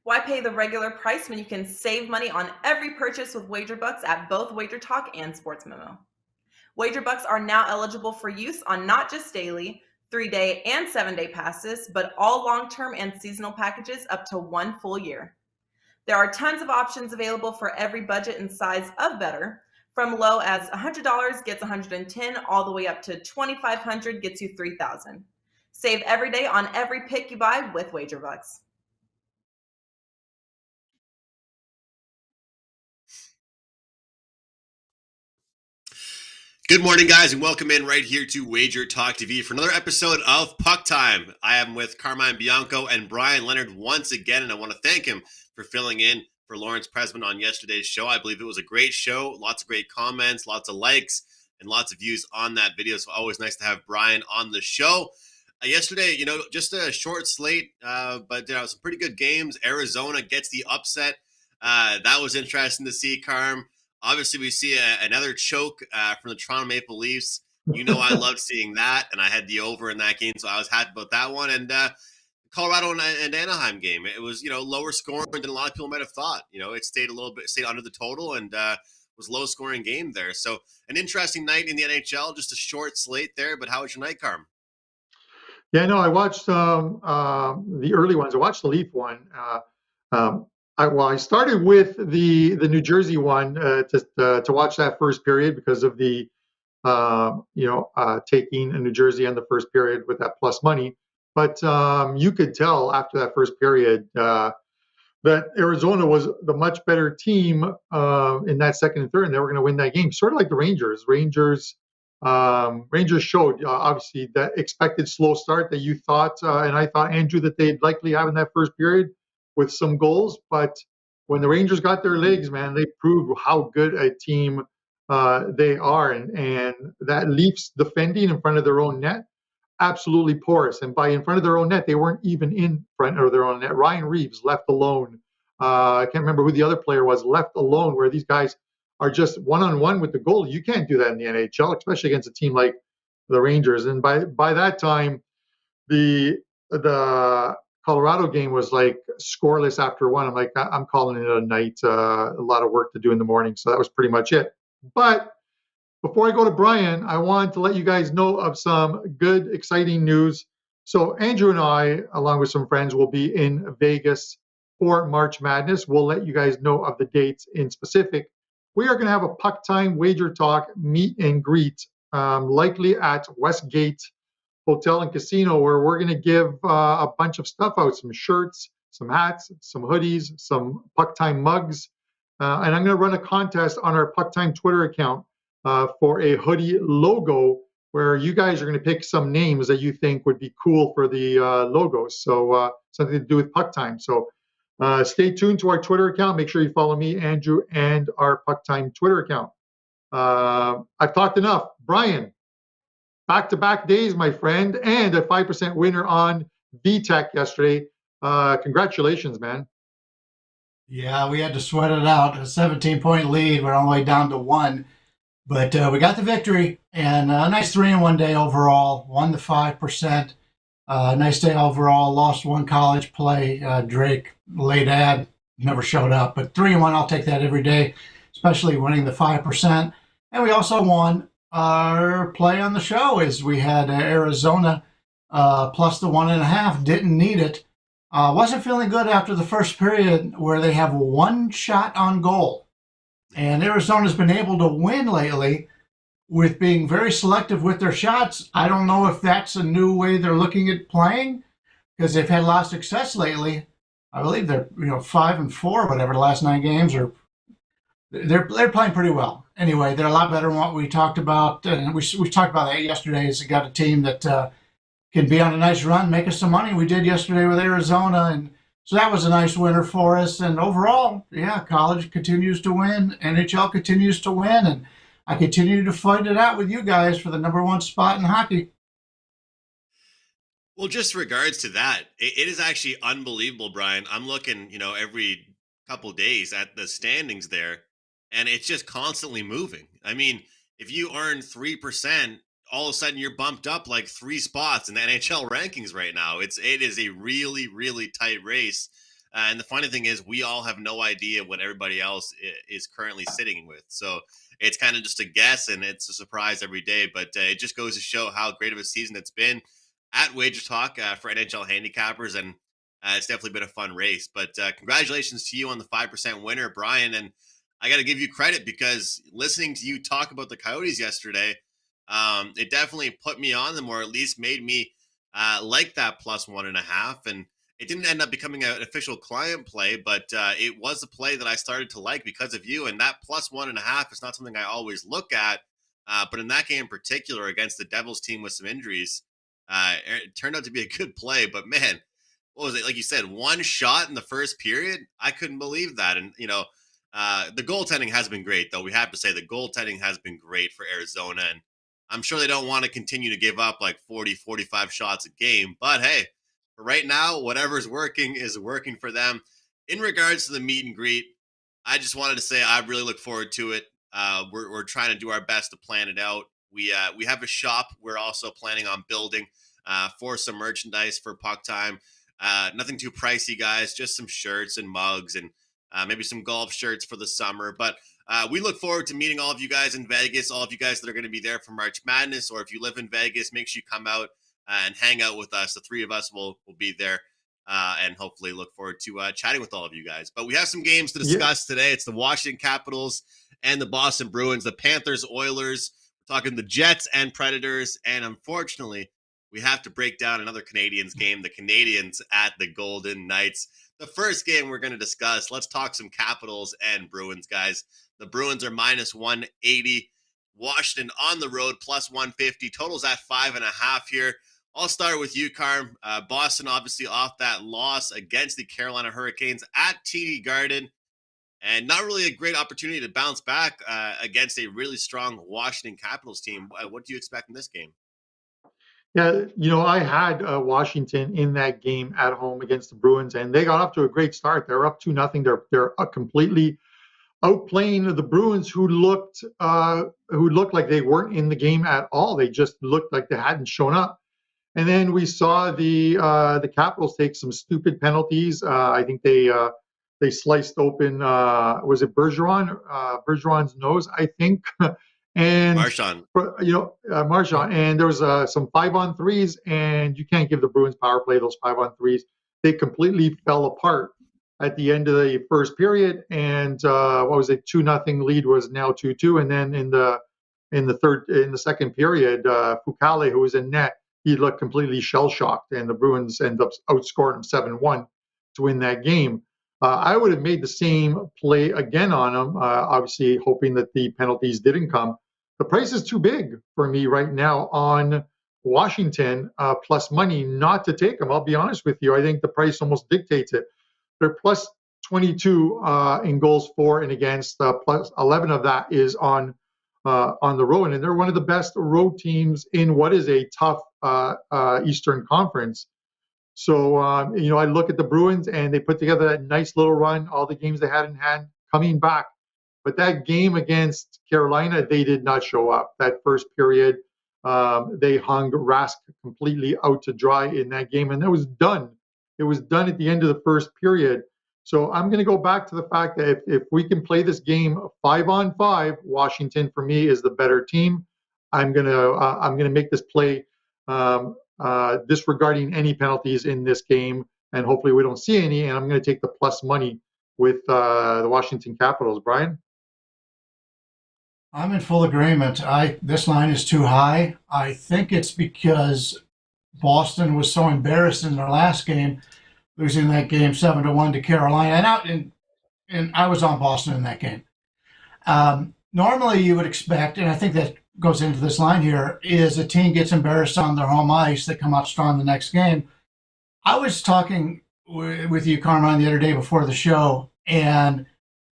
Why pay the regular price when you can save money on every purchase with WagerBucks at both WagerTalk and SportsMemo? WagerBucks are now eligible for use on not just daily, 3-day, and 7-day passes, but all long-term and seasonal packages up to 1 full year. There are tons of options available for every budget and size of bettor. From low as $100 gets $110, all the way up to $2,500 gets you $3,000. Save every day on every pick you buy with WagerBucks. Good morning, guys, and welcome in right here to WagerTalk TV for another episode of Puck Time. I am with Carmine, Bianco, and Bryan Leonard once again, and I want to thank him for filling in for Lawrence Pressman on yesterday's show. I believe it was a great show, lots of great comments, lots of likes, and lots of views on that video, so always nice to have Bryan on the show. Yesterday, just a short slate, but some pretty good games. Arizona gets the upset. That was interesting to see, Carm. Obviously, we see another choke from the Toronto Maple Leafs. I loved seeing that, and I had the over in that game, so I was happy about that one. And Colorado and Anaheim game, it was lower scoring than a lot of people might have thought. It stayed under the total, and was low scoring game there. So an interesting night in the NHL, just a short slate there. But how was your night, Carm? Yeah, no, I watched the early ones. I watched the Leaf one. I started with the New Jersey one to watch that first period because of the taking New Jersey in the first period with that plus money. But you could tell after that first period that Arizona was the much better team in that second and third, and they were going to win that game. Sort of like the Rangers. Rangers showed obviously that expected slow start that you thought, and I thought, Andrew, that they'd likely have in that first period with some goals. But when the Rangers got their legs, man, they proved how good a team they are. And that Leafs defending in front of their own net, absolutely porous. And by in front of their own net, they weren't even in front of their own net. Ryan Reeves left alone. I can't remember who the other player was, left alone, where these guys are just one-on-one with the goal. You can't do that in the NHL, especially against a team like the Rangers. And by that time, the Colorado game was like scoreless after one. I'm like, I'm calling it a night. A lot of work to do in the morning. So that was pretty much it. But before I go to Bryan, I want to let you guys know of some good, exciting news. So Andrew and I, along with some friends, will be in Vegas for March Madness. We'll let you guys know of the dates in specific. We are going to have a Puck Time WagerTalk meet and greet, likely at Westgate Hotel and Casino, where we're going to give a bunch of stuff out, some shirts, some hats, some hoodies, some Puck Time mugs. And I'm going to run a contest on our Puck Time Twitter account for a hoodie logo, where you guys are going to pick some names that you think would be cool for the logos. So something to do with Puck Time. So stay tuned to our Twitter account. Make sure you follow me, Andrew, and our Puck Time Twitter account. I've talked enough. Bryan, back-to-back days, my friend, and a 5% winner on VTech yesterday. Congratulations, man. Yeah, we had to sweat it out. A 17-point lead. We're all the way down to 1. But we got the victory, and a nice 3-in-1 day overall. Won the 5%. Nice day overall. Lost one college play. Drake, late ad, never showed up. But 3-in-1, I'll take that every day, especially winning the 5%. And we also won our play on the show, as we had Arizona plus the 1.5. Didn't need it. Wasn't feeling good after the first period, where they have one shot on goal. And Arizona's been able to win lately with being very selective with their shots. I don't know if that's a new way they're looking at playing, because they've had a lot of success lately. I believe they're 5-4, whatever, the last 9 games, or they're playing pretty well. Anyway, they're a lot better than what we talked about, and we talked about that yesterday. Is got a team that can be on a nice run, make us some money. We did yesterday with Arizona, and so that was a nice winner for us. And overall, yeah, college continues to win, NHL continues to win, and I continue to fight it out with you guys for the number 1 spot in hockey. Well, just regards to that, it is actually unbelievable, Bryan. I'm looking, every couple days at the standings there, and it's just constantly moving. I mean, if you earn 3%, all of a sudden you're bumped up like 3 spots in the NHL rankings right now. It is a really, really tight race. And the funny thing is, we all have no idea what everybody else is currently sitting with. So it's kind of just a guess, and it's a surprise every day. But it just goes to show how great of a season it's been at WagerTalk for NHL handicappers, and it's definitely been a fun race. But congratulations to you on the 5% winner, Brian. And I got to give you credit, because listening to you talk about the Coyotes yesterday, it definitely put me on them, or at least made me like that +1.5. And it didn't end up becoming an official client play, but it was a play that I started to like because of you. And that +1.5 is not something I always look at. But in that game in particular, against the Devils team with some injuries, it turned out to be a good play. But man, what was it? Like you said, one shot in the first period. I couldn't believe that. And, the goaltending has been great, though. We have to say the goaltending has been great for Arizona. And I'm sure they don't want to continue to give up like 40, 45 shots a game. But hey, for right now, whatever's working is working for them. In regards to the meet and greet, I just wanted to say I really look forward to it. We're trying to do our best to plan it out. We have a shop we're also planning on building for some merchandise for Puck Time. Nothing too pricey, guys, just some shirts and mugs, and maybe some golf shirts for the summer. But we look forward to meeting all of you guys in Vegas, all of you guys that are going to be there for March Madness, or if you live in Vegas, make sure you come out and hang out with us. The three of us will be there and hopefully look forward to chatting with all of you guys. But we have some games to discuss today. It's the Washington Capitals and the Boston Bruins, the Panthers, Oilers. We're talking the Jets and Predators. And unfortunately, we have to break down another Canadiens game, the Canadiens at the Golden Knights. The first game we're going to discuss, let's talk some Capitals and Bruins, guys. The Bruins are -180. Washington on the road, +150. Totals at 5.5 here. I'll start with you, Carm. Boston obviously off that loss against the Carolina Hurricanes at TD Garden, and not really a great opportunity to bounce back against a really strong Washington Capitals team. What do you expect in this game? Yeah, I had Washington in that game at home against the Bruins, and they got off to a great start. They're up 2-0. They're completely outplaying the Bruins, who looked like they weren't in the game at all. They just looked like they hadn't shown up. And then we saw the Capitals take some stupid penalties. I think they sliced open was it Bergeron's nose, I think. And Marchand. Marchand. And there was some 5-on-3s, and you can't give the Bruins power play those 5-on-3s. They completely fell apart at the end of the first period. And 2-0 lead was now 2-2. And then in the second period, Fucale, who was in net, he looked completely shell-shocked, and the Bruins end up outscoring him 7-1 to win that game. I would have made the same play again on him, obviously hoping that the penalties didn't come. The price is too big for me right now on Washington, plus money not to take them. I'll be honest with you. I think the price almost dictates it. They're +22 in goals for and against, plus 11 of that is on the road, and they're one of the best road teams in what is a tough Eastern Conference. So, I look at the Bruins, and they put together that nice little run, all the games they had in hand coming back. But that game against Carolina, they did not show up. That first period, they hung Rask completely out to dry in that game, and it was done. It was done at the end of the first period. So I'm going to go back to the fact that if we can play this game 5-on-5, Washington for me is the better team. I'm going to make this play disregarding any penalties in this game, and hopefully we don't see any. And I'm going to take the plus money with the Washington Capitals. Brian? I'm in full agreement. This line is too high. I think it's because Boston was so embarrassed in their last game, losing that game 7-1 to Carolina. And I was on Boston in that game. Normally you would expect, and I think that goes into this line here, is a team gets embarrassed on their home ice, they come out strong the next game. I was talking with you, Carmine, the other day before the show, and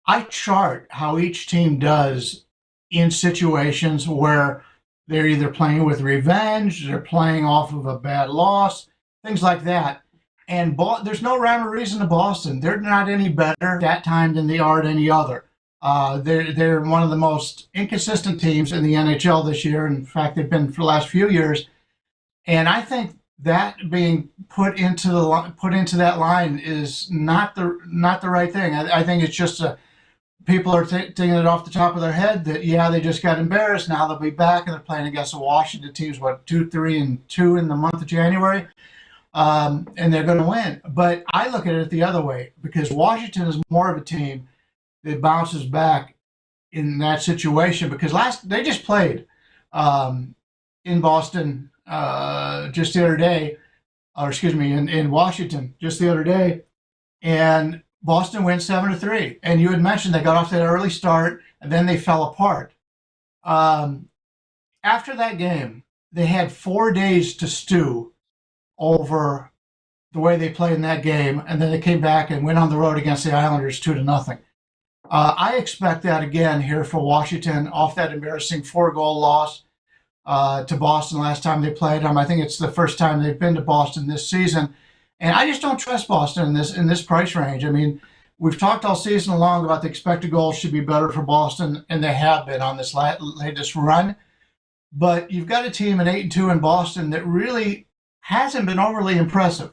I chart how each team does in situations where they're either playing with revenge, they're playing off of a bad loss, things like that. And there's no rhyme or reason to Boston. They're not any better at that time than they are at any other. They're one of the most inconsistent teams in the NHL this year. In fact, they've been for the last few years. And I think that being put into that line is not the right thing. I think it's just people are thinking it off the top of their head that they just got embarrassed. Now they'll be back and they're playing against the Washington teams. 2-3-2 in the month of January, and they're going to win. But I look at it the other way because Washington is more of a team that bounces back in that situation because they just played in Boston just the other day, or excuse me, in Washington just the other day, and Boston wins 7-3. And you had mentioned they got off to that early start and then they fell apart. After that game, they had 4 days to stew over the way they played in that game, and then they came back and went on the road against the Islanders 2-0. I expect that again here for Washington off that embarrassing 4-goal loss to Boston last time they played them. I think it's the first time they've been to Boston this season. And I just don't trust Boston in this price range. I mean, we've talked all season long about the expected goals should be better for Boston, and they have been on this latest run. But you've got a team at 8-2 in Boston that really hasn't been overly impressive.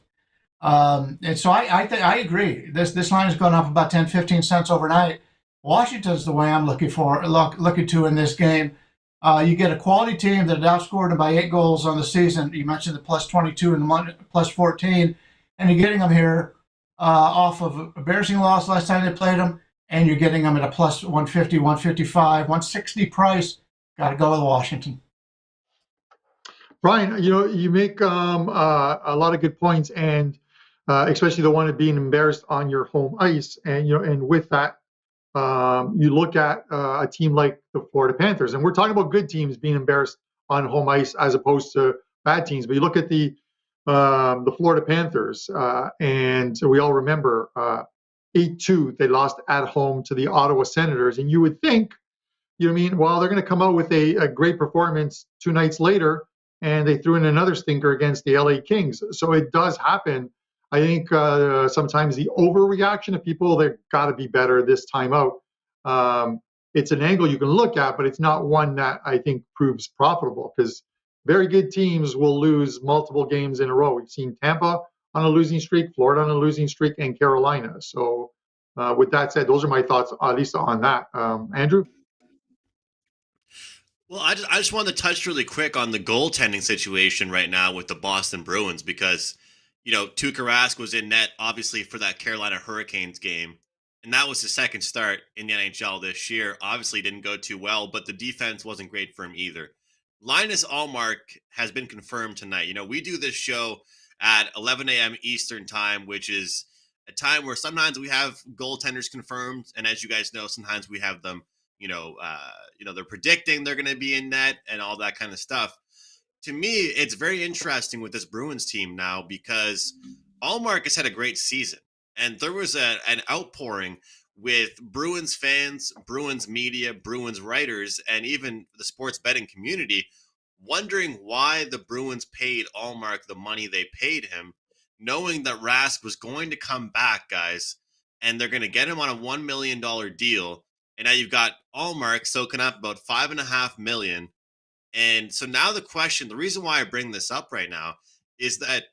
And so I agree. This line has gone up about 10-15 cents overnight. Washington's the way I'm looking to in this game. You get a quality team that outscored them by 8 goals on the season. You mentioned the plus 22 and the plus 14, and you're getting them here off of an embarrassing loss last time they played them, and you're getting them at a plus 150, 155, 160 price. Got to go with Washington. Brian, you make a lot of good points, and especially the one of being embarrassed on your home ice, and and with that, you look at a team like the Florida Panthers, and we're talking about good teams being embarrassed on home ice as opposed to bad teams. But you look at the Florida Panthers, and we all remember 8-2 they lost at home to the Ottawa Senators, and you would think, well, they're going to come out with a great performance 2 nights later, and they threw in another stinker against the LA Kings. So it does happen. I think sometimes the overreaction of people, they've got to be better this time out. It's an angle you can look at, but it's not one that I think proves profitable because very good teams will lose multiple games in a row. We've seen Tampa on a losing streak, Florida on a losing streak, and Carolina. So with that said, those are my thoughts, at least on that. Andrew? Well, I just wanted to touch really quick on the goaltending situation right now with the Boston Bruins because, Tuukka Rask was in net, obviously, for that Carolina Hurricanes game. And that was his second start in the NHL this year. Obviously didn't go too well, but the defense wasn't great for him either. Linus Ullmark has been confirmed tonight. We do this show at 11 a.m. Eastern time, which is a time where sometimes we have goaltenders confirmed. And as you guys know, sometimes we have them, they're predicting they're going to be in net and all that kind of stuff. To me, it's very interesting with this Bruins team now because Ullmark has had a great season. And there was an outpouring with Bruins fans, Bruins media, Bruins writers, and even the sports betting community wondering why the Bruins paid Ullmark the money they paid him, knowing that Rask was going to come back, guys, and they're going to get him on a $1 million deal. And now you've got Ullmark soaking up about $5.5 million. And so now the reason why I bring this up right now is that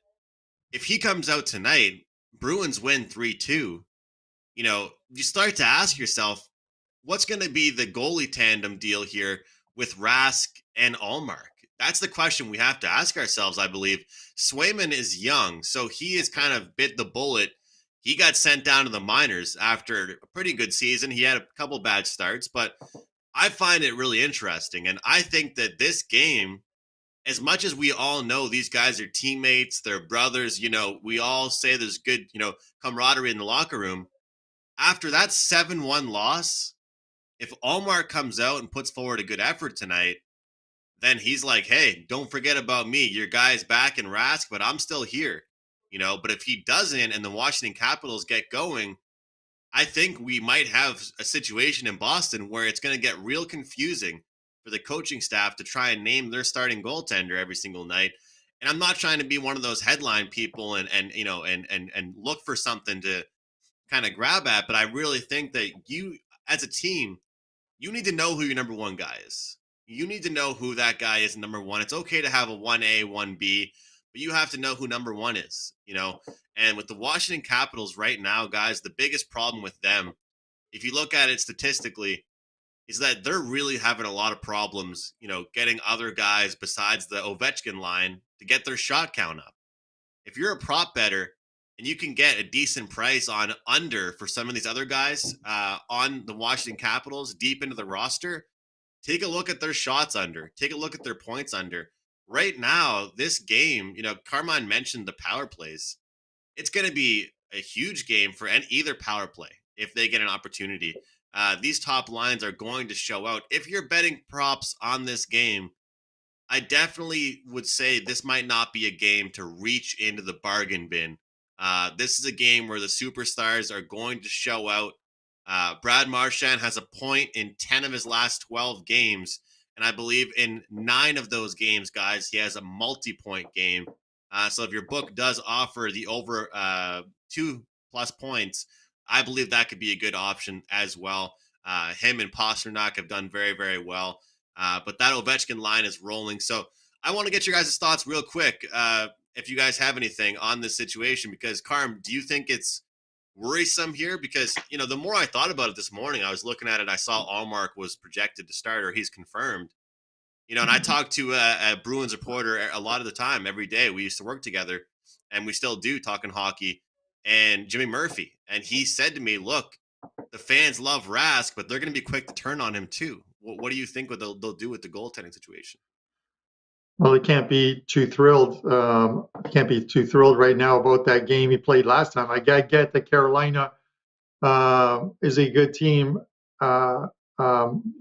if he comes out tonight, Bruins win 3-2, you start to ask yourself, what's going to be the goalie tandem deal here with Rask and Ullmark? That's the question we have to ask ourselves, I believe. Swayman is young, so he has kind of bit the bullet. He got sent down to the minors after a pretty good season. He had a couple bad starts, but I find it really interesting. And I think that this game, as much as we all know these guys are teammates, they're brothers, we all say there's good, camaraderie in the locker room. After that 7-1 loss, if Ullmark comes out and puts forward a good effort tonight, then he's like, hey, don't forget about me. Your guy's back in Rask, but I'm still here. But if he doesn't and the Washington Capitals get going, I think we might have a situation in Boston where it's going to get real confusing for the coaching staff to try and name their starting goaltender every single night. And I'm not trying to be one of those headline people and look for something to kind of grab at, but I really think that you, as a team, you need to know who your number one guy is. You need to know who that guy is, number one. It's okay to have a 1A, 1B, but you have to know who number one is, And with the Washington Capitals right now, guys, the biggest problem with them, if you look at it statistically, is that they're really having a lot of problems, getting other guys besides the Ovechkin line to get their shot count up. If you're a prop better and you can get a decent price on under for some of these other guys on the Washington Capitals deep into the roster, take a look at their shots under. Take a look at their points under. Right now, this game, Carmine mentioned the power plays. It's going to be a huge game for either power play if they get an opportunity. These top lines are going to show out. If you're betting props on this game, I definitely would say this might not be a game to reach into the bargain bin. This is a game where the superstars are going to show out. Brad Marchand has a point in 10 of his last 12 games. And I believe in 9 of those games, guys, he has a multi-point game. So if your book does offer the over 2+ points, I believe that could be a good option as well. Him and Pasternak have done very, very well. But that Ovechkin line is rolling. So I want to get your guys' thoughts real quick, if you guys have anything on this situation. Because, Carm, do you think it's worrisome here? Because, the more I thought about it this morning, I was looking at it, I saw Allmark was projected to start, or he's confirmed. And I talked to a Bruins reporter a lot of the time, every day. We used to work together, and we still do, talking hockey, and Jimmy Murphy. And he said to me, look, the fans love Rask, but they're going to be quick to turn on him too. What do you think they'll do with the goaltending situation? Well, they can't be too thrilled. Right now about that game he played last time. I get that Carolina is a good team. You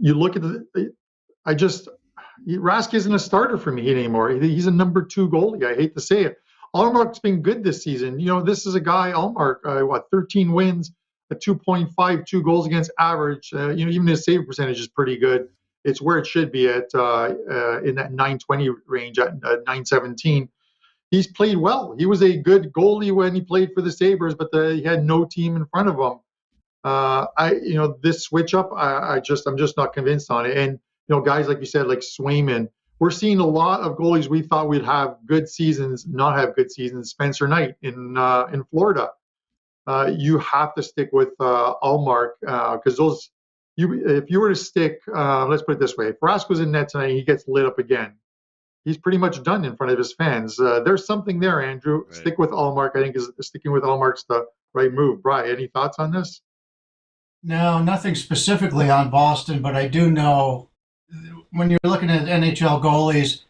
look at Rask isn't a starter for me anymore. He's a number 2 goalie. I hate to say it. Allmark's been good this season. This is a guy, Allmark, 13 wins, a 2.52 goals against average. Even his save percentage is pretty good. It's where it should be at in that 920 range at 917. He's played well. He was a good goalie when he played for the Sabres, but he had no team in front of him. This switch up, I'm just not convinced on it. And guys like you said, like Swayman, we're seeing a lot of goalies we thought we'd have good seasons, not have good seasons. Spencer Knight in Florida. You have to stick with Allmark because if you were to stick, let's put it this way, if Rask was in net tonight and he gets lit up again, he's pretty much done in front of his fans. There's something there, Andrew. Right. Stick with Allmark. I think sticking with Allmark's the right move. Brian, any thoughts on this? No, nothing specifically on Boston, but I do know when you're looking at NHL goalies,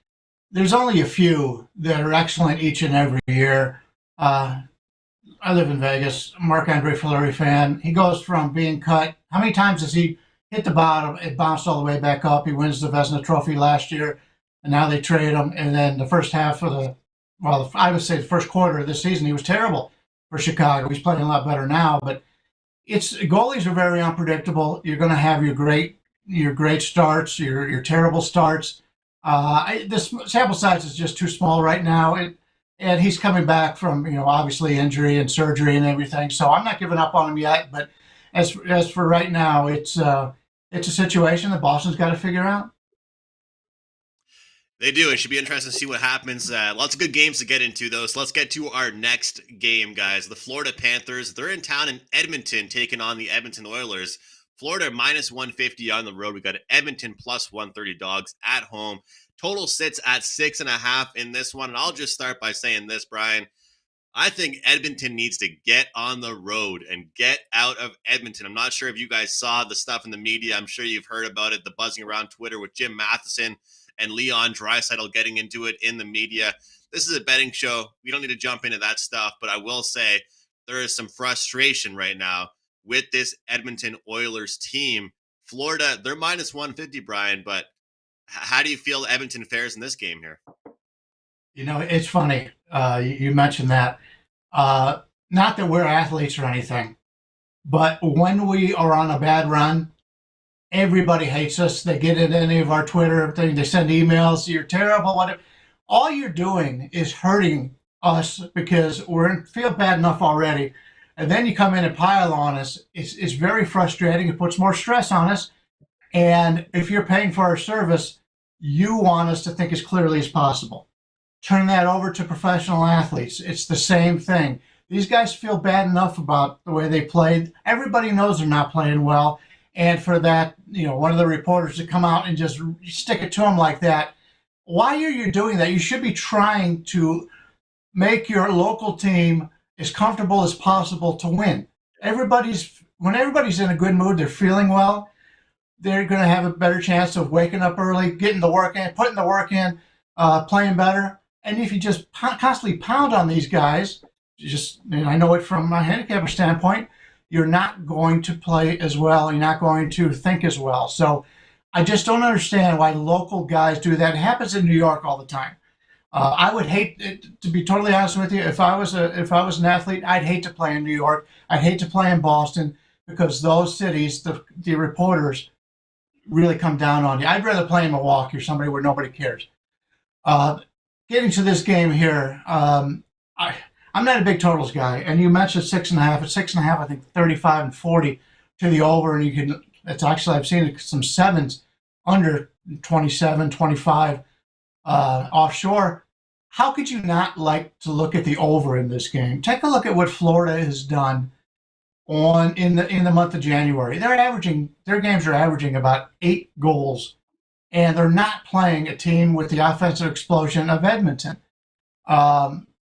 there's only a few that are excellent each and every year. I live in Vegas. Marc-Andre Fleury fan. He goes from being cut. How many times has he hit the bottom? It bounced all the way back up. He wins the Vezina Trophy last year, and now they trade him. And then the first half of I would say the first quarter of this season, he was terrible for Chicago. He's playing a lot better now, but goalies are very unpredictable. You're going to have your great starts, your terrible starts. This sample size is just too small right now. And he's coming back from, obviously injury and surgery and everything. So I'm not giving up on him yet. But as for right now, it's a situation that Boston's got to figure out. They do. It should be interesting to see what happens. Lots of good games to get into, though. So let's get to our next game, guys. The Florida Panthers, they're in town in Edmonton taking on the Edmonton Oilers. Florida minus 150 on the road. We got Edmonton plus 130 dogs at home. Total sits at 6.5 in this one. And I'll just start by saying this, Brian. I think Edmonton needs to get on the road and get out of Edmonton. I'm not sure if you guys saw the stuff in the media. I'm sure you've heard about it, the buzzing around Twitter with Jim Matheson and Leon Draisaitl getting into it in the media. This is a betting show. We don't need to jump into that stuff, but I will say there is some frustration right now with this Edmonton Oilers team. Florida, they're minus 150, Brian, but how do you feel Edmonton fares in this game here? It's funny. You mentioned that. Not that we're athletes or anything, but when we are on a bad run, everybody hates us. They get in any of our Twitter thing. They send emails. You're terrible. Whatever. All you're doing is hurting us because feel bad enough already. And then you come in and pile on us. It's very frustrating. It puts more stress on us. And if you're paying for our service, you want us to think as clearly as possible. turn that over to professional athletes. It's the same thing. These guys feel bad enough about the way they played. Everybody knows they're not playing well. And for that, one of the reporters to come out and just stick it to them like that, why are you doing that? You should be trying to make your local team as comfortable as possible to win. When everybody's in a good mood, they're feeling well, they're going to have a better chance of waking up early, getting the work in, putting the work in, playing better. And if you just constantly pound on these guys, and I know it from my handicapper standpoint, you're not going to play as well. You're not going to think as well. So I just don't understand why local guys do that. It happens in New York all the time. I would hate it, to be totally honest with you. If I was an athlete, I'd hate to play in New York. I'd hate to play in Boston, because those cities, the reporters really come down on you. I'd rather play in Milwaukee or somebody where nobody cares. Getting to this game here, I'm not a big totals guy, and you mentioned 6.5. At 6.5, I think 35 and 40 to the over, and it's actually, I've seen some sevens under 27, 25 offshore. How could you not like to look at the over in this game? Take a look at what Florida has done in the month of January. Their games are averaging about 8 goals, and they're not playing a team with the offensive explosion of Edmonton.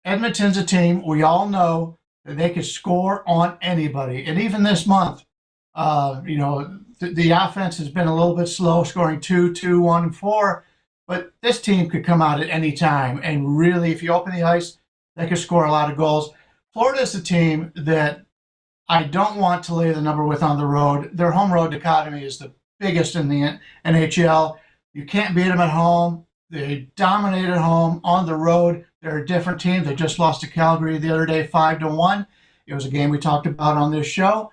Edmonton's a team, we all know that they could score on anybody. And even this month, the offense has been a little bit slow, scoring 2, 2, 1, and 4. But this team could come out at any time. And really, if you open the ice, they could score a lot of goals. Florida is a team that I don't want to lay the number with on the road. Their home road dichotomy is the biggest in the NHL. You can't beat them at home. They dominate at home. On the road, they're a different team. They just lost to Calgary the other day, 5-1. It was a game we talked about on this show.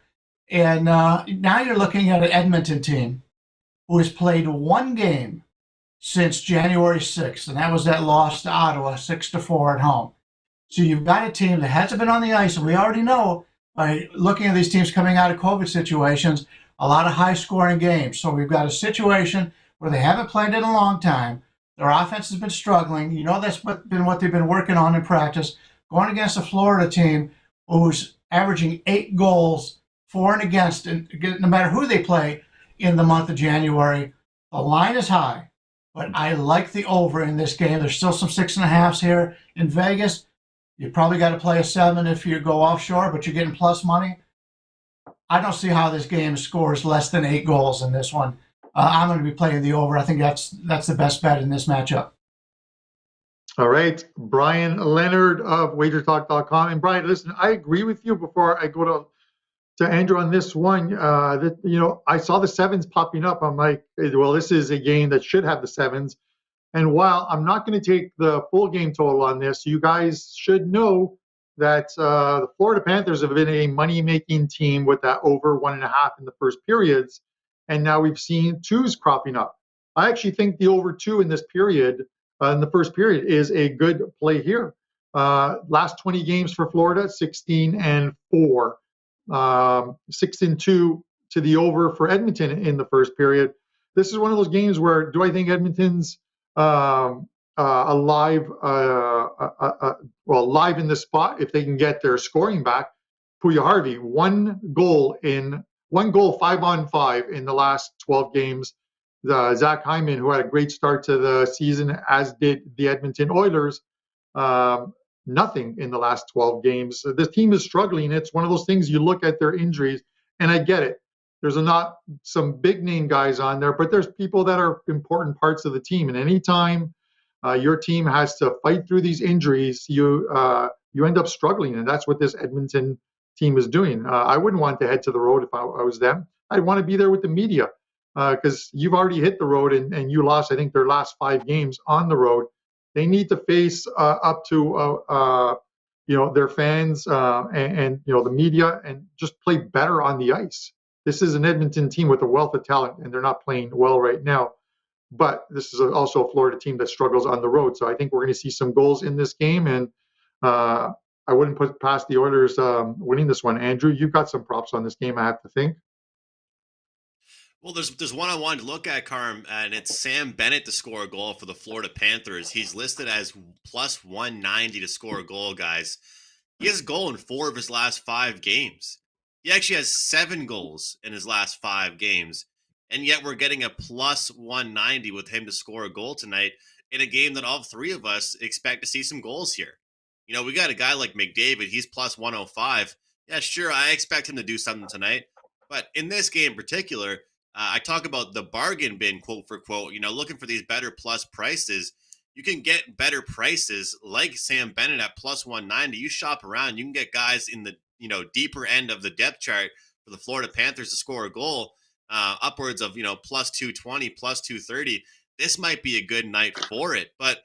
And now you're looking at an Edmonton team who has played one game since January 6th, and that was that loss to Ottawa, 6-4 at home. So you've got a team that hasn't been on the ice, and we already know by looking at these teams coming out of COVID situations, a lot of high-scoring games. So we've got a situation where they haven't played in a long time. Their offense has been struggling. That's been what they've been working on in practice. Going against a Florida team who's averaging 8 goals for and against, and no matter who they play in the month of January, the line is high. But I like the over in this game. There's still some 6.5s here in Vegas. You probably got to play a 7 if you go offshore, but you're getting plus money. I don't see how this game scores less than 8 goals in this one. I'm going to be playing the over. I think that's the best bet in this matchup. All right. Brian Leonard of WagerTalk.com. And Brian, listen, I agree with you. Before I go to Andrew on this one, I saw the 7s popping up. I'm like, well, this is a game that should have the 7s. And while I'm not going to take the full game total on this, you guys should know that the Florida Panthers have been a money-making team with that over 1.5 in the first periods. And now we've seen 2s cropping up. I actually think the over 2 in this period, in the first period, is a good play here. Last 20 games for Florida, 16-4. 6-2 to the over for Edmonton in the first period. This is one of those games where, do I think Edmonton's alive in the spot if they can get their scoring back? Puya Harvey, 1 goal 5-on-5 in the last 12 games. Zach Hyman, who had a great start to the season, as did the Edmonton Oilers, nothing in the last 12 games. This team is struggling. It's one of those things, you look at their injuries, and I get it. There's not some big name guys on there, but there's people that are important parts of the team. And anytime your team has to fight through these injuries, you end up struggling. And that's what this Edmonton team is doing. I wouldn't want to head to the road if I was them. I'd want to be there with the media because you've already hit the road and you lost, I think, their last 5 games on the road. They need to face up to their fans and the media and just play better on the ice. This is an Edmonton team with a wealth of talent, and they're not playing well right now. But this is also a Florida team that struggles on the road. So I think we're going to see some goals in this game, and I wouldn't put past the Oilers winning this one. Andrew, you've got some props on this game, I have to think. Well, there's one I wanted to look at, Carm, and it's Sam Bennett to score a goal for the Florida Panthers. He's listed as plus 190 to score a goal, guys. He has a goal in 4 of his last 5 games. He actually has 7 goals in his last 5 games, and yet we're getting a plus 190 with him to score a goal tonight in a game that all 3 of us expect to see some goals here. You know, we got a guy like McDavid. He's plus 105. Yeah, sure, I expect him to do something tonight. But in this game in particular, I talk about the bargain bin, quote for quote, you know, looking for these better plus prices. You can get better prices like Sam Bennett at plus 190. You shop around, you can get guys in the, you know, deeper end of the depth chart for the Florida Panthers to score a goal, upwards of, you know, plus 220, plus 230. This might be a good night for it. But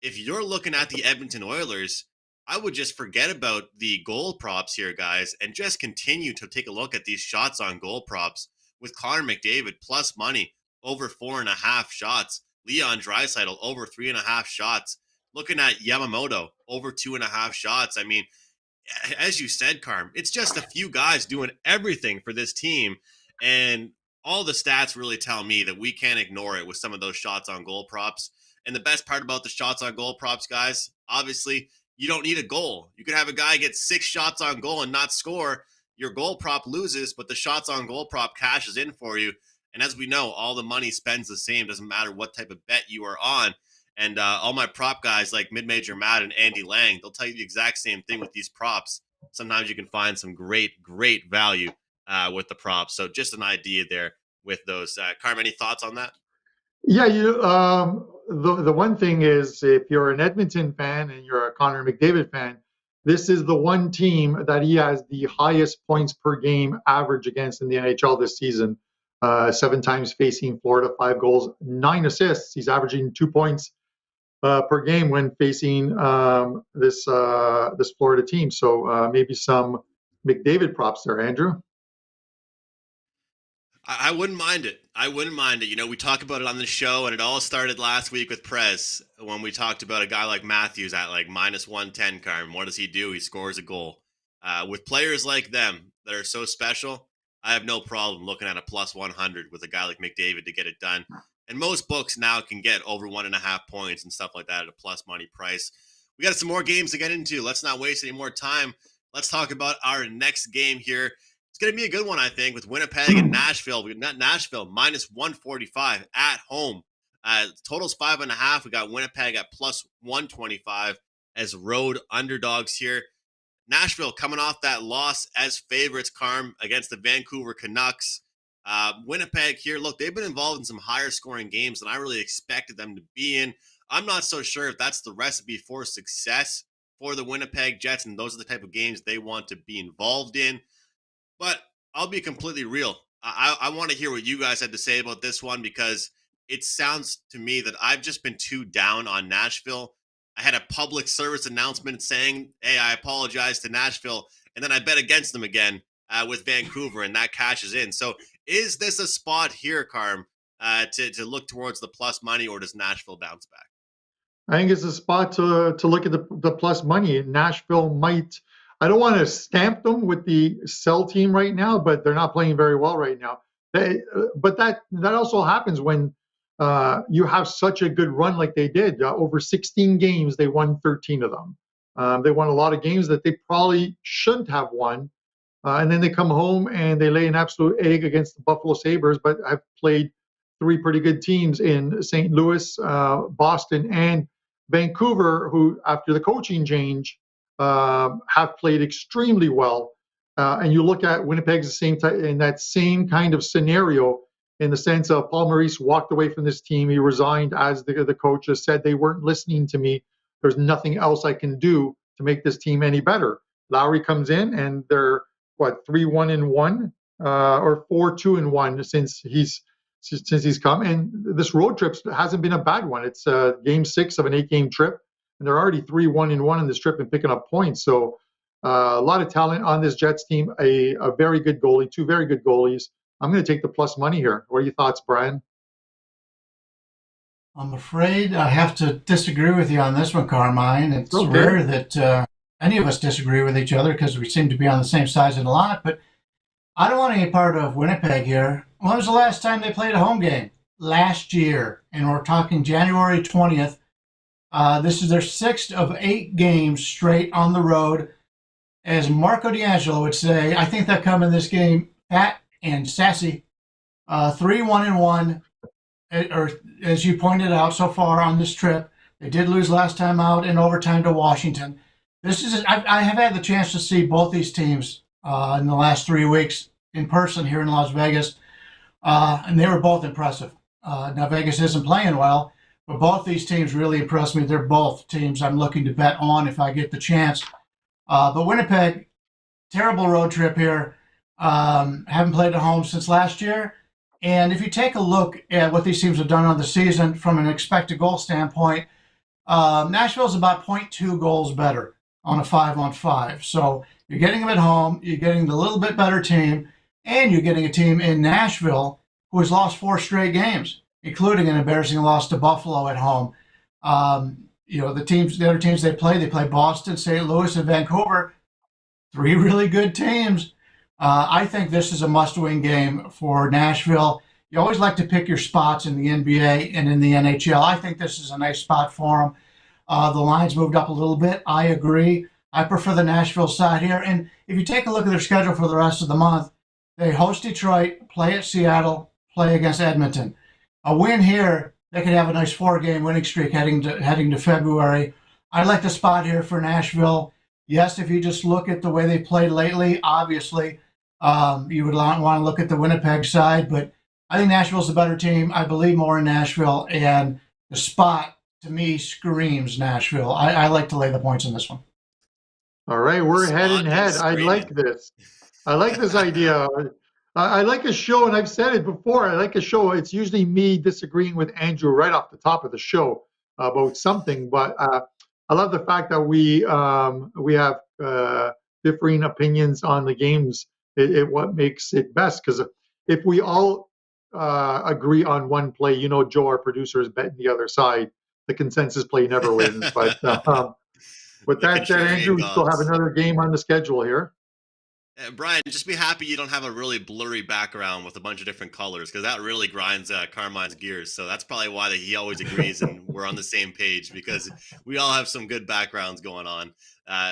if you're looking at the Edmonton Oilers, I would just forget about the goal props here, guys, and just continue to take a look at these shots on goal props with Connor McDavid plus money over 4.5 shots. Leon Draisaitl over 3.5 shots. Looking at Yamamoto over 2.5 shots. I mean, as you said, Carm, it's just a few guys doing everything for this team. And all the stats really tell me that we can't ignore it with some of those shots on goal props. And the best part about the shots on goal props, guys, obviously, you don't need a goal. You could have a guy get 6 shots on goal and not score. Your goal prop loses, but the shots on goal prop cashes in for you. And as we know, all the money spends the same. Doesn't matter what type of bet you are on. And all my prop guys like Mid-Major Matt and Andy Lang, they'll tell you the exact same thing with these props. Sometimes you can find some great value with the props. So just an idea there with those. Carm, any thoughts on that? Yeah, the one thing is, if you're an Edmonton fan and you're a Connor McDavid fan, this is the one team that he has the highest points per game average against in the NHL this season. 7 times facing Florida, 5 goals, 9 assists. He's averaging 2 points per game when facing this Florida team. So maybe some McDavid props there, Andrew. I wouldn't mind it. I wouldn't mind it. You know, we talk about it on the show, and it all started last week with Prez when we talked about a guy like Matthews at like minus 110, Carm. What does he do? He scores a goal. With players like them that are so special, I have no problem looking at a plus 100 with a guy like McDavid to get it done. And most books now can get over 1.5 points and stuff like that at a plus money price. We got some more games to get into. Let's not waste any more time. Let's talk about our next game here. It's going to be a good one, I think, with Winnipeg and Nashville. We got Nashville minus 145 at home. Total's 5.5. We got Winnipeg at plus 125 as road underdogs here. Nashville coming off that loss as favorites, Carm, against the Vancouver Canucks. Winnipeg here, look, they've been involved in some higher scoring games than I really expected them to be in. I'm not so sure if that's the recipe for success for the Winnipeg Jets, and those are the type of games they want to be involved in. But I'll be completely real. I want to hear what you guys had to say about this one, because it sounds to me that I've just been too down on Nashville. I had a public service announcement saying, hey, I apologize to Nashville, and then I bet against them again with Vancouver, and that cashes in. So is this a spot here, Carm, to look towards the plus money, or does Nashville bounce back? I think it's a spot to look at the plus money. Nashville might, I don't want to stamp them with the sell team right now, but they're not playing very well right now. But that also happens when you have such a good run like they did. Over 16 games, they won 13 of them. They won a lot of games that they probably shouldn't have won. And then they come home and they lay an absolute egg against the Buffalo Sabres, but I've played 3 pretty good teams in St. Louis, Boston, and Vancouver, who, after the coaching change, have played extremely well. And you look at Winnipeg's the same in that same kind of scenario, in the sense of Paul Maurice walked away from this team. He resigned as the coach has said, they weren't listening to me. There's nothing else I can do to make this team any better. Lowry comes in and they're 3-1-1 or 4-2-1 since he's come. And this road trip hasn't been a bad one. It's game 6 of an 8-game trip, and they're already 3-1-1 in this trip and picking up points. So a lot of talent on this Jets team. A very good goalie, 2 very good goalies. I'm going to take the plus money here. What are your thoughts, Brian? I'm afraid I have to disagree with you on this one, Carmine. It's rare that any of us disagree with each other, because we seem to be on the same side in a lot. But I don't want any part of Winnipeg here. When was the last time they played a home game? Last year, and we're talking January 20th. This is their 6th of 8 games straight on the road. As Marco D'Angelo would say, I think they come in this game fat and sassy. 3-1-1, or as you pointed out so far on this trip. They did lose last time out in overtime to Washington. I have had the chance to see both these teams in the last 3 weeks in person here in Las Vegas, and they were both impressive. Now, Vegas isn't playing well, but both these teams really impressed me. They're both teams I'm looking to bet on if I get the chance. But Winnipeg, terrible road trip here. Haven't played at home since last year. And if you take a look at what these teams have done on the season from an expected goal standpoint, Nashville's about 0.2 goals better on a 5-on-5. So you're getting them at home, you're getting the little bit better team, and you're getting a team in Nashville who has lost 4 straight games, including an embarrassing loss to Buffalo at home. The other teams they play Boston, St. Louis, and Vancouver. 3 really good teams. I think this is a must-win game for Nashville. You always like to pick your spots in the NBA and in the NHL. I think this is a nice spot for them. The line's moved up a little bit. I agree. I prefer the Nashville side here. And if you take a look at their schedule for the rest of the month, they host Detroit, play at Seattle, play against Edmonton. A win here, they could have a nice 4-game winning streak heading to February. I like the spot here for Nashville. Yes, if you just look at the way they played lately, obviously, you would want to look at the Winnipeg side, but I think Nashville's a better team. I believe more in Nashville, and the spot, to me, screams Nashville. I like to lay the points in this one. All right, we're head and head. I like this. I like this idea. I like a show, and I've said it before, I like a show. It's usually me disagreeing with Andrew right off the top of the show about something, but I love the fact that we have differing opinions on the games. What makes it best, because if we all agree on one play, Joe, our producer, is betting the other side. The consensus play never wins. But with that said, Andrew, we still have another game on the schedule here. Brian, just be happy you don't have a really blurry background with a bunch of different colors, because that really grinds Carmine's gears. So that's probably why he always agrees and we're on the same page, because we all have some good backgrounds going on.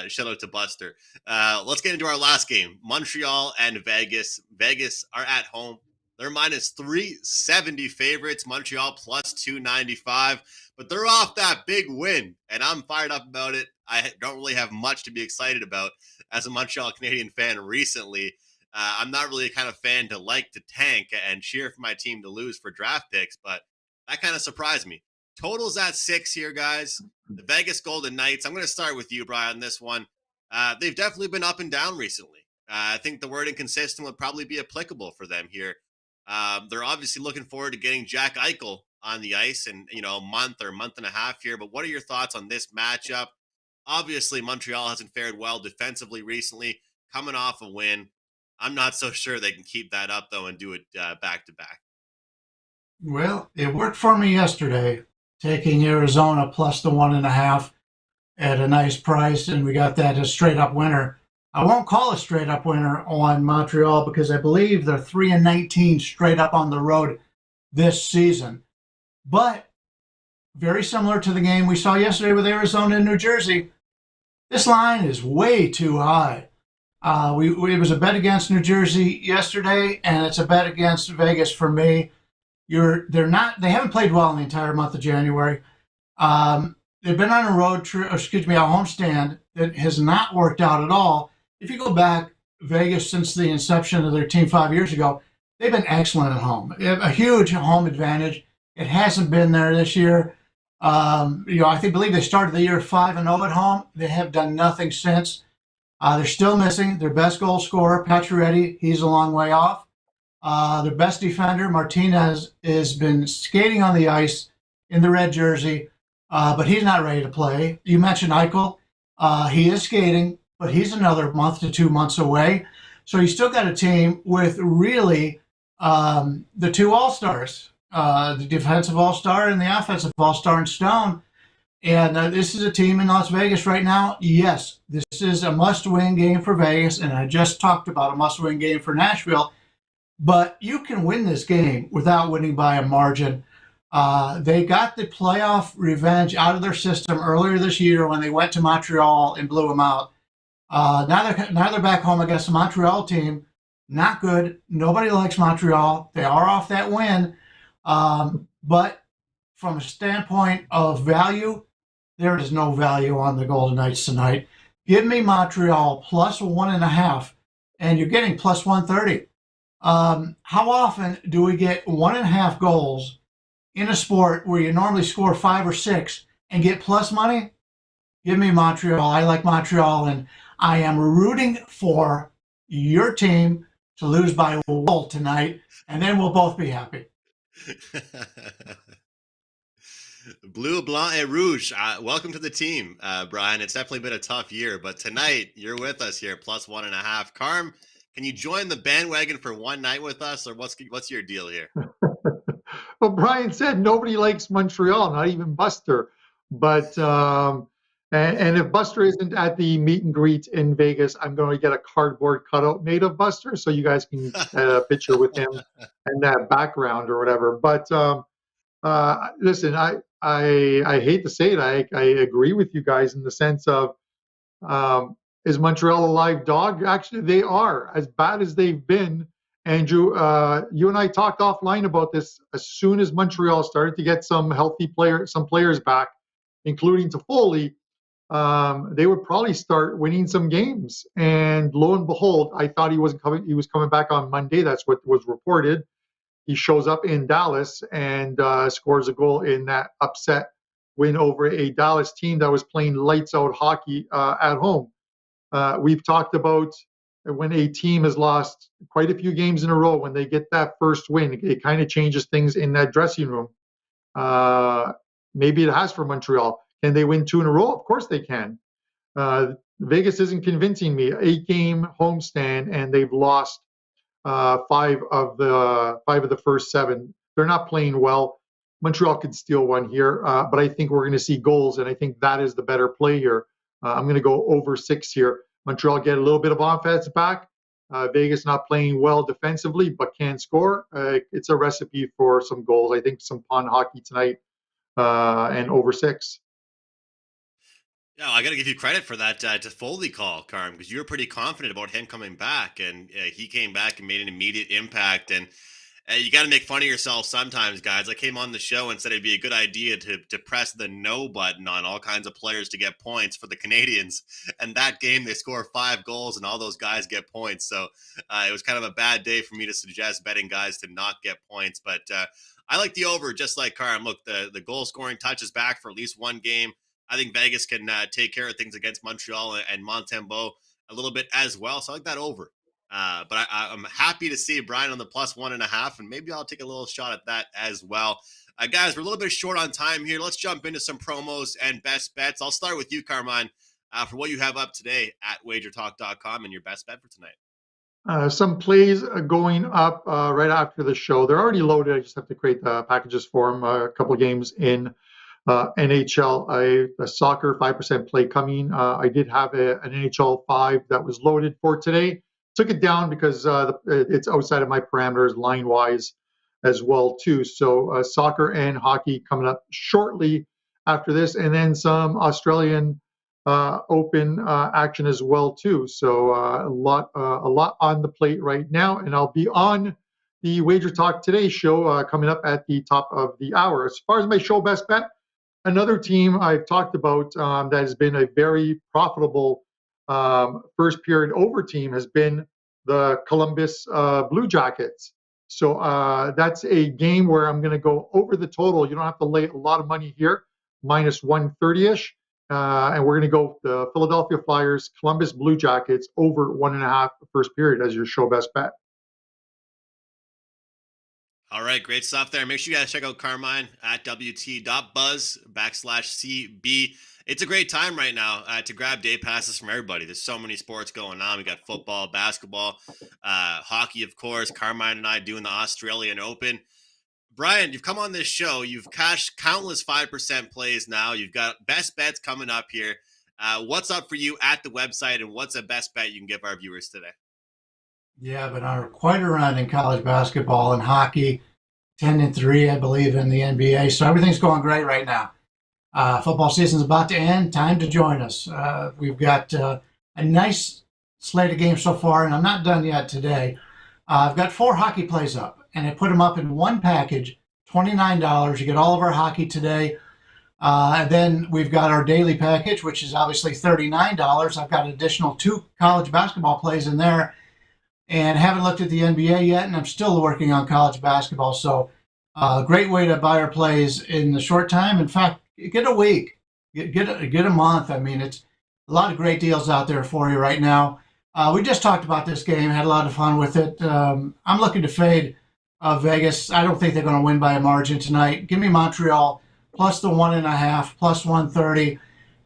Shout out to Buster. Let's get into our last game. Montreal and Vegas. Vegas are at home. They're minus 370 favorites. Montreal plus 295. But they're off that big win, and I'm fired up about it. I don't really have much to be excited about as a Montreal Canadiens fan recently. I'm not really a kind of fan to like to tank and cheer for my team to lose for draft picks, but that kind of surprised me. Total's at 6 here, guys. The Vegas Golden Knights. I'm going to start with you, Brian, on this one. They've definitely been up and down recently. I think the word inconsistent would probably be applicable for them here. They're obviously looking forward to getting Jack Eichel on the ice in a month or month and a half here. But what are your thoughts on this matchup? Obviously, Montreal hasn't fared well defensively recently, coming off a win. I'm not so sure they can keep that up, though, and do it back-to-back. Well, it worked for me yesterday, taking Arizona plus the 1.5 at a nice price, and we got that as straight-up winner. I won't call a straight-up winner on Montreal because I believe they're 3-19 straight up on the road this season. But very similar to the game we saw yesterday with Arizona and New Jersey, this line is way too high. It was a bet against New Jersey yesterday, and it's a bet against Vegas for me. They haven't played well in the entire month of January. They've been on a a homestand that has not worked out at all. If you go back, Vegas, since the inception of their team 5 years ago, they've been excellent at home. They have a huge home advantage. It hasn't been there this year. I believe they started the year 5-0 at home. They have done nothing since. They're still missing their best goal scorer, Pacioretty. He's a long way off. Their best defender, Martinez, has been skating on the ice in the red jersey, but he's not ready to play. You mentioned Eichel. He is skating, but he's another month to 2 months away. So you still got a team with really the two all-stars, the defensive all-star and the offensive all-star in Stone. And this is a team in Las Vegas right now. Yes, this is a must-win game for Vegas, and I just talked about a must-win game for Nashville. but you can win this game without winning by a margin. They got the playoff revenge out of their system earlier this year when they went to Montreal and blew them out. Now they're back home against the Montreal team. Not good. Nobody likes Montreal. They are off that win. But from a standpoint of value, there is no value on the Golden Knights tonight. Give me Montreal plus 1.5, and you're getting plus 130. How often do we get 1.5 goals in a sport where you normally score 5 or 6 and get plus money? Give me Montreal. I like Montreal, and I am rooting for your team to lose by a goal tonight, and then we'll both be happy. Bleu, Blanc, et Rouge. Welcome to the team, Brian. It's definitely been a tough year, but tonight you're with us here, plus 1.5. Carm, can you join the bandwagon for one night with us, or what's your deal here? Well, Brian said nobody likes Montreal, not even Buster. But and if Buster isn't at the meet and greet in Vegas, I'm going to get a cardboard cutout made of Buster so you guys can get a picture with him and that background or whatever. But listen, I hate to say it, I agree with you guys in the sense of is Montreal a live dog? Actually, they are. As bad as they've been, Andrew, you and I talked offline about this. As soon as Montreal started to get some players back, including Toffoli, they would probably start winning some games. And lo and behold, I thought he wasn't coming. He was coming back on Monday. That's what was reported. He shows up in Dallas and scores a goal in that upset win over a Dallas team that was playing lights out hockey at home. We've talked about when a team has lost quite a few games in a row, when they get that first win, it kind of changes things in that dressing room. Maybe it has for Montreal. Can they win 2 in a row? Of course they can. Vegas isn't convincing me. 8-game homestand, and they've lost 5 of the first 7. They're not playing well. Montreal could steal one here, but I think we're going to see goals, and I think that is the better play here. I'm going to go over 6 here. Montreal get a little bit of offense back. Vegas not playing well defensively, but can score. It's a recipe for some goals. I think some fun hockey tonight, and over 6. Yeah, I got to give you credit for that Toffoli call, Carm, because you were pretty confident about him coming back, and he came back and made an immediate impact. And you got to make fun of yourself sometimes, guys. I came on the show and said it'd be a good idea to press the no button on all kinds of players to get points for the Canadiens. And that game, they score 5 goals, and all those guys get points. So it was kind of a bad day for me to suggest betting guys to not get points. But I like the over, just like Carm. Look, the goal scoring touch is back for at least one game. I think Vegas can take care of things against Montreal and Montembeault a little bit as well. So I like that over. But I'm happy to see Brian on the plus 1.5, and maybe I'll take a little shot at that as well. Guys, we're a little bit short on time here. Let's jump into some promos and best bets. I'll start with you, Carmine, for what you have up today at WagerTalk.com and your best bet for tonight. Some plays going up right after the show. They're already loaded. I just have to create the packages for them. A couple of games in NHL, a soccer 5% play coming. I did have an NHL 5 that was loaded for today. Took it down because it's outside of my parameters line-wise as well too. So soccer and hockey coming up shortly after this, and then some Australian Open action as well too. So a lot on the plate right now, and I'll be on the Wager Talk Today show coming up at the top of the hour. As far as my show best bet, another team I've talked about that has been a very profitable first period over team has been the Columbus Blue Jackets. So that's a game where I'm going to go over the total. You don't have to lay a lot of money here, minus 130-ish. And we're going to go the Philadelphia Flyers, Columbus Blue Jackets over 1.5 first period as your show best bet. All right, great stuff there. Make sure you guys check out Carmine at wt.buzz/CB. It's a great time right now to grab day passes from everybody. There's so many sports going on. We got football, basketball, hockey, of course. Carmine and I doing the Australian Open. Brian, you've come on this show. You've cashed countless 5% plays now. You've got best bets coming up here. What's up for you at the website, and what's a best bet you can give our viewers today? Yeah, but are quite a run in college basketball and hockey, 10-3, I believe, in the NBA. So everything's going great right now. Football season's about to end. Time to join us. We've got a nice slate of games so far, and I'm not done yet today. I've got 4 hockey plays up, and I put them up in one package, $29. You get all of our hockey today. And then we've got our daily package, which is obviously $39. I've got an additional 2 college basketball plays in there, and haven't looked at the NBA yet, and I'm still working on college basketball. So great way to buy our plays in the short time. In fact, get a week, get a month. I mean, it's a lot of great deals out there for you right now. We just talked about this game, had a lot of fun with it. I'm looking to fade Vegas. I don't think they're going to win by a margin tonight. Give me Montreal plus the 1.5, plus 130.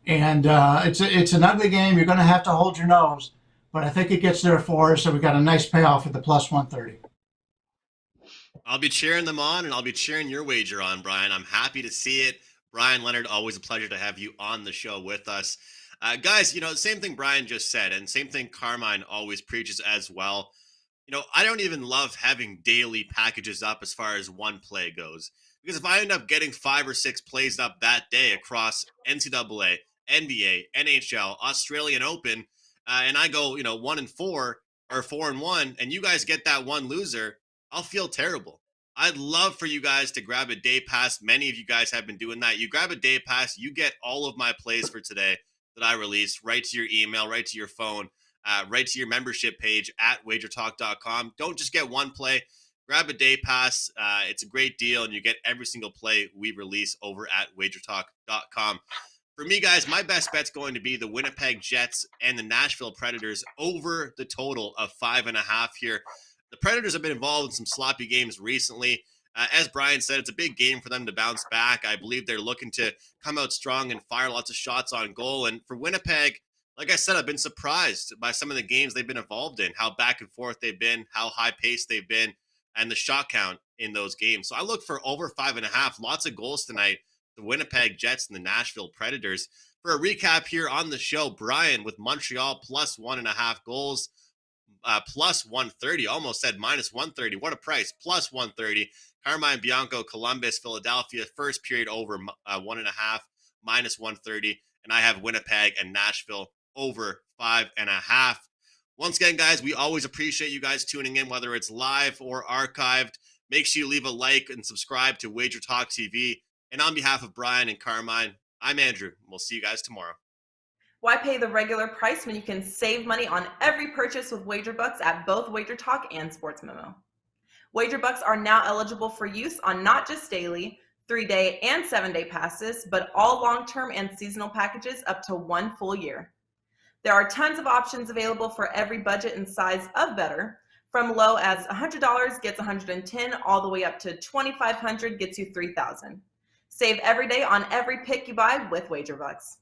And it's an ugly game. You're going to have to hold your nose, but I think it gets there for us. So we got a nice payoff at the plus 130. I'll be cheering them on, and I'll be cheering your wager on, Brian. I'm happy to see it. Brian Leonard, always a pleasure to have you on the show with us. Guys, same thing Brian just said, and same thing Carmine always preaches as well. I don't even love having daily packages up as far as one play goes. Because if I end up getting 5 or 6 plays up that day across NCAA, NBA, NHL, Australian Open, and I go, 1-4 or 4-1, and you guys get that one loser, I'll feel terrible. I'd love for you guys to grab a day pass. Many of you guys have been doing that. You grab a day pass, you get all of my plays for today that I released right to your email, right to your phone, right to your membership page at WagerTalk.com. Don't just get one play. Grab a day pass. It's a great deal, and you get every single play we release over at WagerTalk.com. For me, guys, my best bet's going to be the Winnipeg Jets and the Nashville Predators over the total of 5.5 here. The Predators have been involved in some sloppy games recently. As Brian said, it's a big game for them to bounce back. I believe they're looking to come out strong and fire lots of shots on goal. And for Winnipeg, like I said, I've been surprised by some of the games they've been involved in, how back and forth they've been, how high-paced they've been, and the shot count in those games. So I look for over 5.5, lots of goals tonight, the Winnipeg Jets and the Nashville Predators. For a recap here on the show, Brian with Montreal plus 1.5 goals, plus 130, almost said minus 130. What a price, plus 130. Carmine, Bianco, Columbus, Philadelphia, first period over 1.5, minus 130. And I have Winnipeg and Nashville over 5.5. Once again, guys, we always appreciate you guys tuning in, whether it's live or archived. Make sure you leave a like and subscribe to WagerTalk TV. And on behalf of Brian and Carmine, I'm Andrew. We'll see you guys tomorrow. Why pay the regular price when you can save money on every purchase with WagerBucks at both WagerTalk and SportsMemo? WagerBucks are now eligible for use on not just daily, 3-day, and 7-day passes, but all long-term and seasonal packages up to 1 full year. There are tons of options available for every budget and size of bettor. From low as $100 gets $110, all the way up to $2,500 gets you $3,000. Save every day on every pick you buy with WagerBucks.